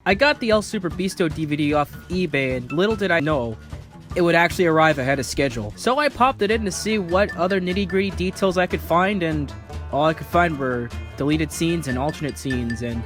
I got the El Super Beasto DVD off eBay, and little did I know it would actually arrive ahead of schedule. So I popped it in to see what other nitty-gritty details I could find, and all I could find were deleted scenes and alternate scenes, and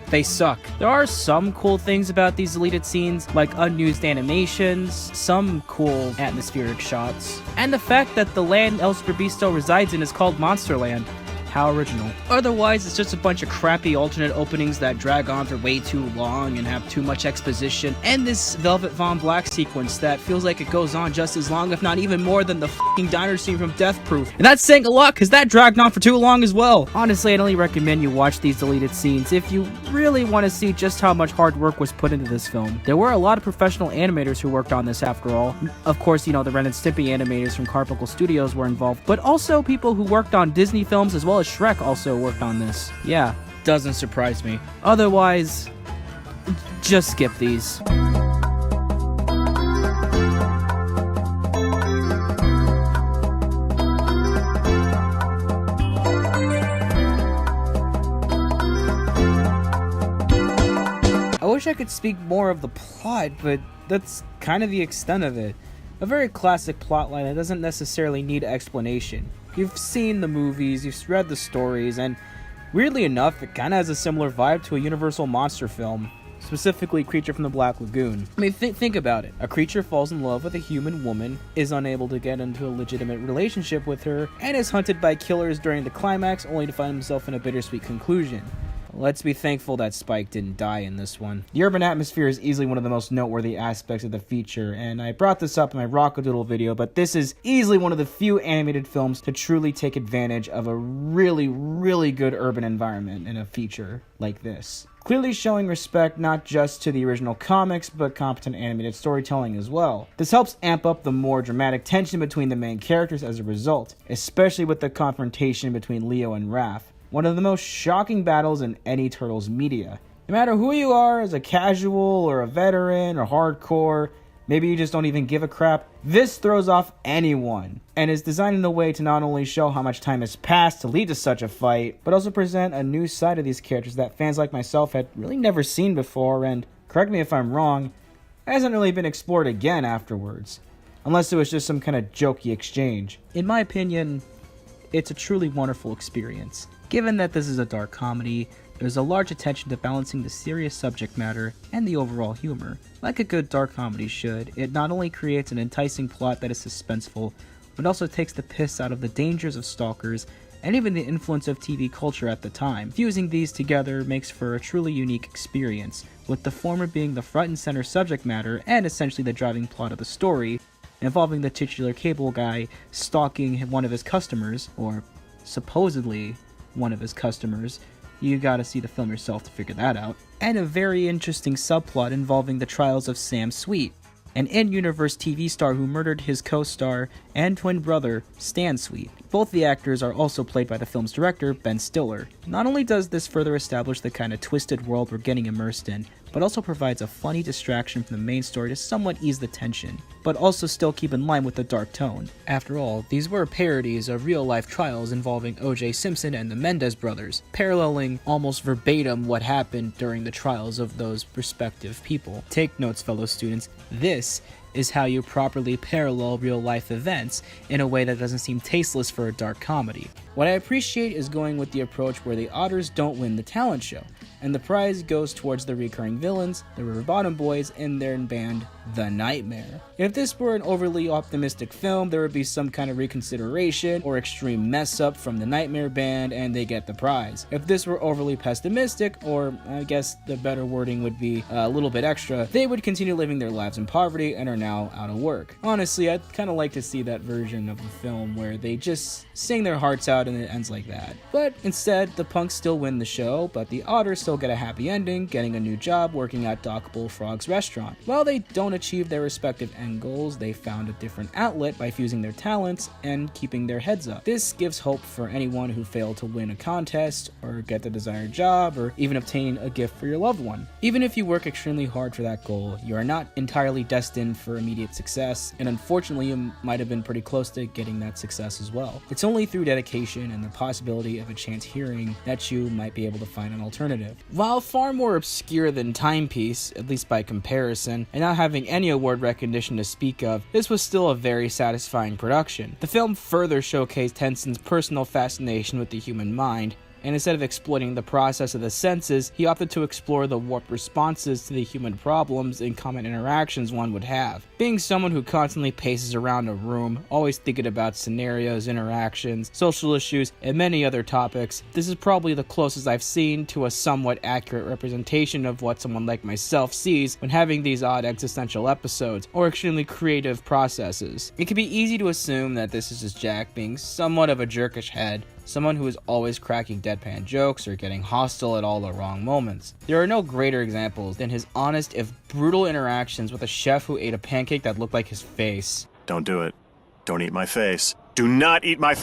they suck. There are some cool things about these deleted scenes, like unused animations, some cool atmospheric shots, and the fact that the land El Super Beasto resides in is called Monsterland. How original. Otherwise, it's just a bunch of crappy alternate openings that drag on for way too long and have too much exposition, and this Velvet Von Black sequence that feels like it goes on just as long, if not even more, than the f***ing diner scene from Death Proof. And that's saying a lot, because that dragged on for too long as well. Honestly, I'd only recommend you watch these deleted scenes if you really want to see just how much hard work was put into this film. There were a lot of professional animators who worked on this after all. Of course, you know, the Ren and Stimpy animators from Carbuncle Studios were involved, but also people who worked on Disney films as well as Shrek also worked on this. Yeah, doesn't surprise me. Otherwise, just skip these. I wish I could speak more of the plot, but that's kind of the extent of it. A very classic plotline that doesn't necessarily need explanation. You've seen the movies, you've read the stories, and weirdly enough, it kinda has a similar vibe to a Universal monster film, specifically Creature from the Black Lagoon. I mean, think about it. A creature falls in love with a human woman, is unable to get into a legitimate relationship with her, and is hunted by killers during the climax, only to find himself in a bittersweet conclusion. Let's be thankful that Spike didn't die in this one. The urban atmosphere is easily one of the most noteworthy aspects of the feature, and I brought this up in my Rockadoodle video, but this is easily one of the few animated films to truly take advantage of a really, really good urban environment in a feature like this. Clearly showing respect not just to the original comics, but competent animated storytelling as well. This helps amp up the more dramatic tension between the main characters as a result, especially with the confrontation between Leo and Raph. One of the most shocking battles in any Turtles media. No matter who you are, as a casual or a veteran or hardcore, maybe you just don't even give a crap, this throws off anyone, and is designed in a way to not only show how much time has passed to lead to such a fight, but also present a new side of these characters that fans like myself had really never seen before, and, correct me if I'm wrong, hasn't really been explored again afterwards. Unless it was just some kind of jokey exchange. In my opinion, it's a truly wonderful experience. Given that this is a dark comedy, there's a large attention to balancing the serious subject matter and the overall humor. Like a good dark comedy should, it not only creates an enticing plot that is suspenseful, but also takes the piss out of the dangers of stalkers and even the influence of TV culture at the time. Fusing these together makes for a truly unique experience, with the former being the front and center subject matter and essentially the driving plot of the story, involving the titular cable guy stalking one of his customers, or supposedly one of his customers. You gotta see the film yourself to figure that out. And a very interesting subplot involving the trials of Sam Sweet, an in-universe TV star who murdered his co-star and twin brother, Stan Sweet. Both the actors are also played by the film's director, Ben Stiller. Not only does this further establish the kind of twisted world we're getting immersed in, but also provides a funny distraction from the main story to somewhat ease the tension, but also still keep in line with the dark tone. After all, these were parodies of real-life trials involving O.J. Simpson and the Mendez brothers, paralleling almost verbatim what happened during the trials of those respective people. Take notes, fellow students. This is how you properly parallel real-life events in a way that doesn't seem tasteless for a dark comedy. What I appreciate is going with the approach where the otters don't win the talent show, and the prize goes towards the recurring villains, the River Bottom Boys, and their band, The Nightmare. If this were an overly optimistic film, there would be some kind of reconsideration or extreme mess up from the Nightmare band and they get the prize. If this were overly pessimistic, or I guess the better wording would be a little bit extra, they would continue living their lives in poverty and are now out of work. Honestly, I'd kind of like to see that version of the film where they just sing their hearts out and it ends like that. But instead, the punks still win the show, but the otters still get a happy ending, getting a new job working at Doc Bullfrog's restaurant. While they don't achieve their respective end goals, they found a different outlet by fusing their talents and keeping their heads up. This gives hope for anyone who failed to win a contest, or get the desired job, or even obtain a gift for your loved one. Even if you work extremely hard for that goal, you are not entirely destined for immediate success, and unfortunately you might have been pretty close to getting that success as well. It's only through dedication and the possibility of a chance hearing that you might be able to find an alternative. narrative. While far more obscure than Timepiece, at least by comparison, and not having any award recognition to speak of, this was still a very satisfying production. The film further showcased Henson's personal fascination with the human mind, and instead of exploiting the process of the senses, he opted to explore the warped responses to the human problems and common interactions one would have. Being someone who constantly paces around a room, always thinking about scenarios, interactions, social issues, and many other topics, this is probably the closest I've seen to a somewhat accurate representation of what someone like myself sees when having these odd existential episodes, or extremely creative processes. It can be easy to assume that this is just Jack being somewhat of a jerkish head, someone who is always cracking deadpan jokes or getting hostile at all the wrong moments. There are no greater examples than his honest if brutal interactions with a chef who ate a pancake that looked like his face. Don't do it. Don't eat my face. Do not eat my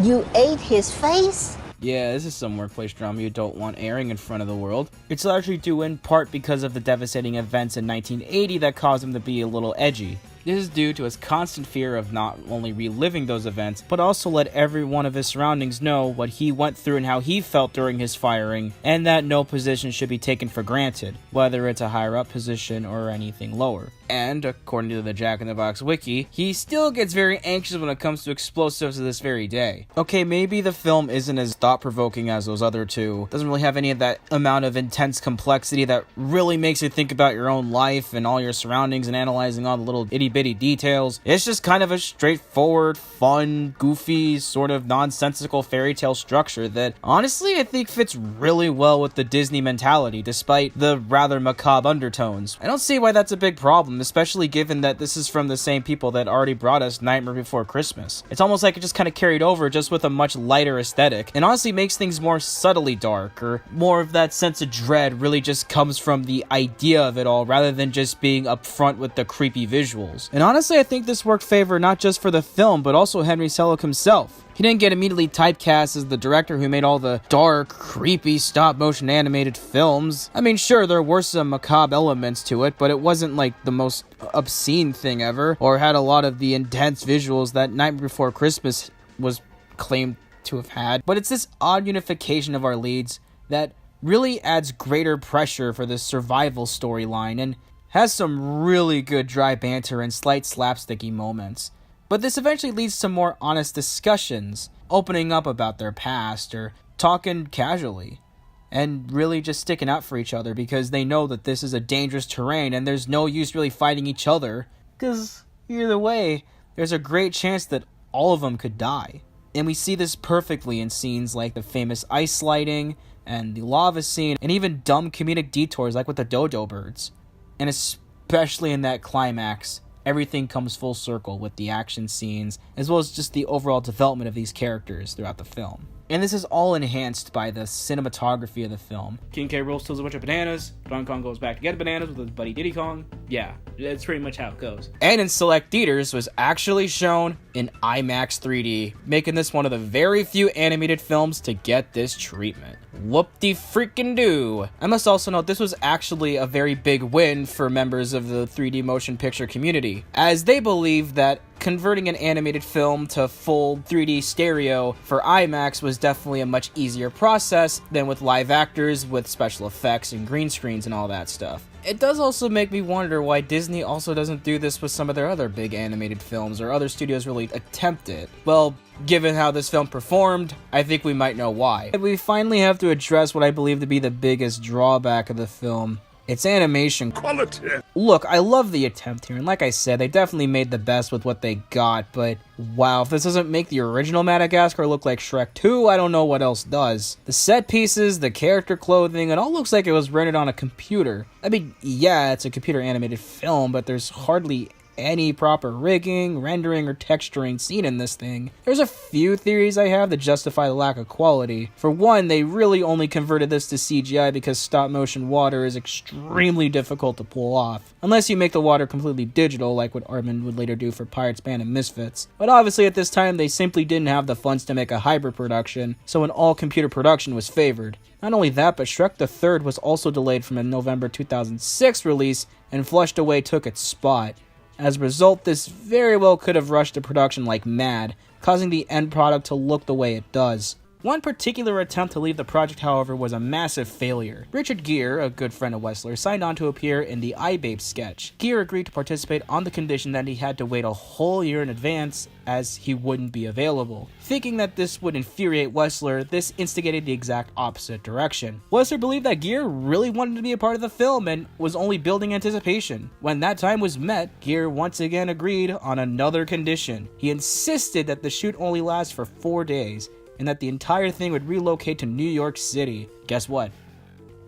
You ate his face? Yeah, this is some workplace drama you don't want airing in front of the world. It's largely due in part because of the devastating events in 1980 that caused him to be a little edgy. This is due to his constant fear of not only reliving those events, but also let every one of his surroundings know what he went through and how he felt during his firing, and that no position should be taken for granted, whether it's a higher up position or anything lower. And, according to the Jack in the Box wiki, he still gets very anxious when it comes to explosives to this very day. Okay, maybe the film isn't as thought-provoking as those other two, doesn't really have any of that amount of intense complexity that really makes you think about your own life and all your surroundings and analyzing all the little itty-bitty details. It's just kind of a straightforward, fun, goofy, sort of nonsensical fairy tale structure that, honestly, I think fits really well with the Disney mentality, despite the rather macabre undertones. I don't see why that's a big problem, especially given that this is from the same people that already brought us Nightmare Before Christmas. It's almost like it just kind of carried over, just with a much lighter aesthetic, and honestly makes things more subtly dark, or more of that sense of dread really just comes from the idea of it all, rather than just being upfront with the creepy visuals. And honestly, I think this worked favor not just for the film, but also Henry Selick himself. He didn't get immediately typecast as the director who made all the dark, creepy, stop-motion animated films. I mean, sure, there were some macabre elements to it, but it wasn't like the most obscene thing ever, or had a lot of the intense visuals that Nightmare Before Christmas was claimed to have had. But it's this odd unification of our leads that really adds greater pressure for this survival storyline, and has some really good dry banter and slight slapsticky moments. But this eventually leads to more honest discussions, opening up about their past, or talking casually, and really just sticking out for each other because they know that this is a dangerous terrain and there's no use really fighting each other, because either way, there's a great chance that all of them could die. And we see this perfectly in scenes like the famous ice sliding, and the lava scene, and even dumb comedic detours like with the dodo birds. And especially in that climax, everything comes full circle with the action scenes, as well as just the overall development of these characters throughout the film. And this is all enhanced by the cinematography of the film. King K. Rool steals a bunch of bananas, Donkey Kong goes back to get bananas with his buddy Diddy Kong. Yeah, that's pretty much how it goes. And in select theaters, was actually shown in IMAX 3D, making this one of the very few animated films to get this treatment. Whoop-de-freaking-do. I must also note this was actually a very big win for members of the 3D motion picture community, as they believe that converting an animated film to full 3D stereo for IMAX was definitely a much easier process than with live actors with special effects and green screens and all that stuff. It does also make me wonder why Disney also doesn't do this with some of their other big animated films, or other studios really attempt it. Well, given how this film performed, I think we might know why. We finally have to address what I believe to be the biggest drawback of the film. It's animation quality. Look, I love the attempt here, and like I said, they definitely made the best with what they got, but wow, if this doesn't make the original Madagascar look like Shrek 2, I don't know what else does. The set pieces, the character clothing, it all looks like it was rendered on a computer. I mean, yeah, it's a computer animated film, but there's hardly any proper rigging, rendering, or texturing seen in this thing. There's a few theories I have that justify the lack of quality. For one, they really only converted this to CGI because stop-motion water is extremely difficult to pull off, unless you make the water completely digital, like what Aardman would later do for Pirates, Band, and Misfits. But obviously at this time, they simply didn't have the funds to make a hybrid production, so an all-computer production was favored. Not only that, but Shrek the Third was also delayed from a November 2006 release, and Flushed Away took its spot. As a result, this very well could have rushed to production like mad, causing the end product to look the way it does. One particular attempt to leave the project, however, was a massive failure. Richard Gere, a good friend of Wessler, signed on to appear in the iBabe sketch. Gere agreed to participate on the condition that he had to wait a whole year in advance, as he wouldn't be available. Thinking that this would infuriate Wessler, this instigated the exact opposite direction. Wessler believed that Gere really wanted to be a part of the film and was only building anticipation. When that time was met, Gere once again agreed on another condition. He insisted that the shoot only last for 4 days, and that the entire thing would relocate to New York City. Guess what?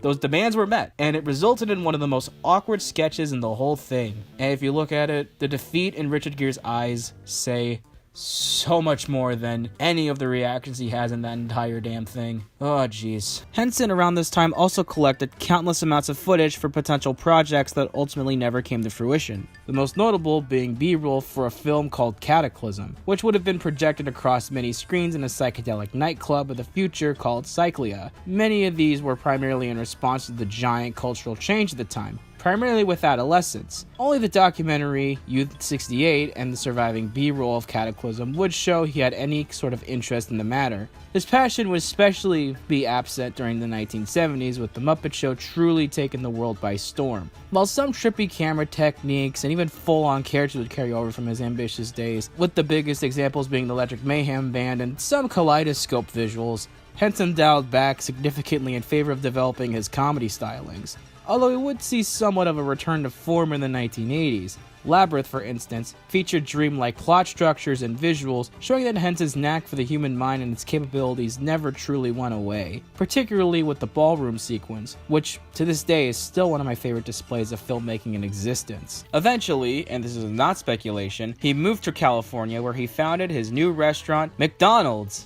Those demands were met, and it resulted in one of the most awkward sketches in the whole thing. And if you look at it, the defeat in Richard Gere's eyes say so much more than any of the reactions he has in that entire damn thing. Oh jeez. Henson around this time also collected countless amounts of footage for potential projects that ultimately never came to fruition. The most notable being B-roll for a film called Cataclysm, which would have been projected across many screens in a psychedelic nightclub of the future called Cyclia. Many of these were primarily in response to the giant cultural change at the time, primarily with adolescents. Only the documentary Youth 68 and the surviving B-roll of Cataclysm would show he had any sort of interest in the matter. His passion would especially be absent during the 1970s, with the Muppet Show truly taking the world by storm. While some trippy camera techniques and even full-on characters would carry over from his ambitious days, with the biggest examples being the Electric Mayhem Band and some kaleidoscope visuals, Henson dialed back significantly in favor of developing his comedy stylings. Although we would see somewhat of a return to form in the 1980s. Labyrinth, for instance, featured dreamlike plot structures and visuals, showing that Henson's knack for the human mind and its capabilities never truly went away, particularly with the ballroom sequence, which to this day is still one of my favorite displays of filmmaking in existence. Eventually, and this is not speculation, he moved to California where he founded his new restaurant, McDonald's.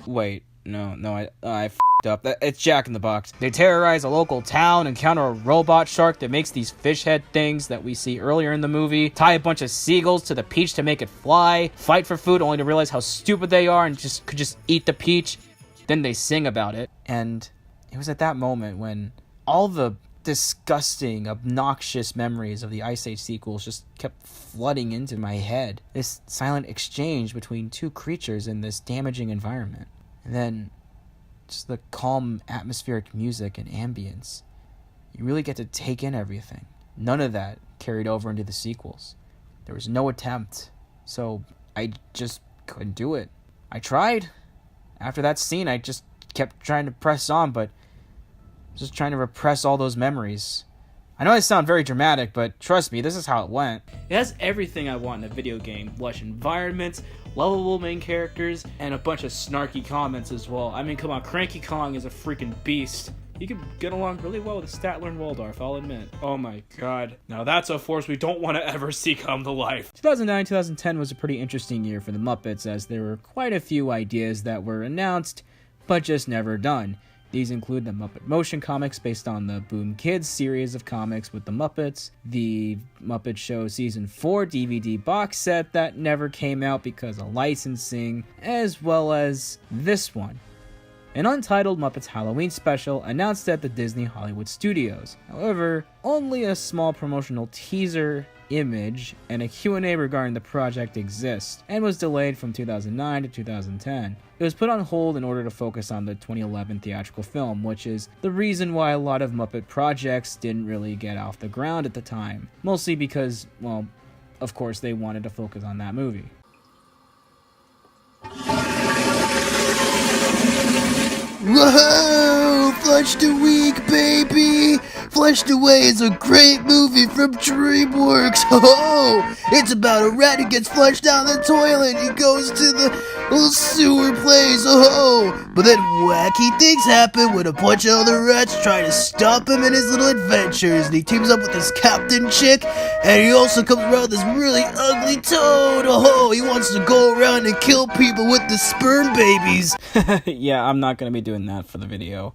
Wait, no, I f***ed up. It's Jack in the Box. They terrorize a local town, encounter a robot shark that makes these fish head things that we see earlier in the movie, tie a bunch of seagulls to the peach to make it fly, fight for food only to realize how stupid they are and could just eat the peach. Then they sing about it. And it was at that moment when all the disgusting, obnoxious memories of the Ice Age sequels just kept flooding into my head. This silent exchange between two creatures in this damaging environment. And then just the calm atmospheric music and ambience. You really get to take in everything. None of that carried over into the sequels. There was no attempt. So I just couldn't do it. I tried. After that scene, I just kept trying to press on, but just trying to repress all those memories. I know I sound very dramatic, but trust me, this is how it went. It has everything I want in a video game. Lush environments, lovable main characters, and a bunch of snarky comments as well. I mean, come on, Cranky Kong is a freaking beast. He could get along really well with Statler and Waldorf, I'll admit. Oh my god. Now that's a force we don't want to ever see come to life. 2009-2010 was a pretty interesting year for the Muppets, as there were quite a few ideas that were announced, but just never done. These include the Muppet Motion Comics based on the Boom Kids series of comics with the Muppets, the Muppet Show Season 4 DVD box set that never came out because of licensing, as well as this one, an untitled Muppets Halloween special announced at the Disney Hollywood Studios. However, only a small promotional teaser image and a Q&A regarding the project exists, and was delayed from 2009 to 2010. It was put on hold in order to focus on the 2011 theatrical film, which is the reason why a lot of Muppet projects didn't really get off the ground at the time. Mostly because, well, of course they wanted to focus on that movie. Whoa! Flushed Week, baby! Flushed Away is a great movie from DreamWorks. Oh, it's about a rat who gets flushed down the toilet. He goes to the little sewer place. Oh, but then wacky things happen when a bunch of other rats try to stop him in his little adventures. And he teams up with this captain chick, and he also comes around this really ugly toad. Oh, he wants to go around and kill people with the sperm babies. Yeah, I'm not gonna be doing that for the video.